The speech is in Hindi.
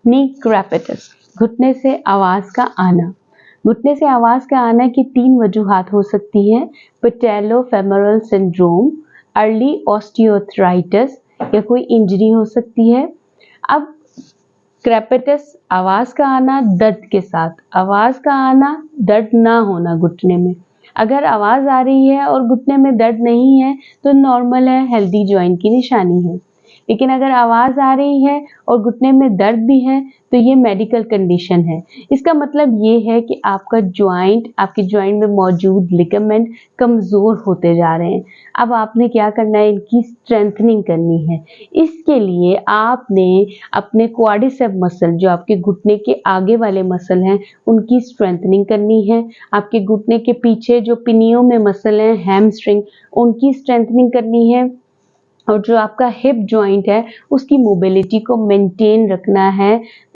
नी क्रैपिटस, घुटने से आवाज़ का आना। घुटने से आवाज़ का आना की 3 वजूहात हो सकती हैं। पैटेलो-फेमोरल सिंड्रोम, अर्ली ऑस्टियोआर्थराइटिस या कोई इंजरी हो सकती है। अब क्रैपिटस आवाज़ का आना दर्द के साथ, आवाज़ का आना दर्द ना होना घुटने में। अगर आवाज़ आ रही है और घुटने में दर्द नहीं है तो नॉर्मल है, हेल्दी जॉइंट की निशानी है। लेकिन अगर आवाज़ आ रही है और घुटने में दर्द भी है तो ये मेडिकल कंडीशन है। इसका मतलब ये है कि आपका जॉइंट, आपके जॉइंट में मौजूद लिगामेंट कमज़ोर होते जा रहे हैं। अब आपने क्या करना है, इनकी स्ट्रेंथनिंग करनी है। इसके लिए आपने अपने क्वाड्रिसेप मसल, जो आपके घुटने के आगे वाले मसल हैं, उनकी स्ट्रेंथनिंग करनी है। आपके घुटने के पीछे जो पिनियों में मसल हैं, हैमस्ट्रिंग, उनकी स्ट्रेंथनिंग करनी है। और जो आपका हिप जॉइंट है उसकी मोबिलिटी को मेंटेन रखना है।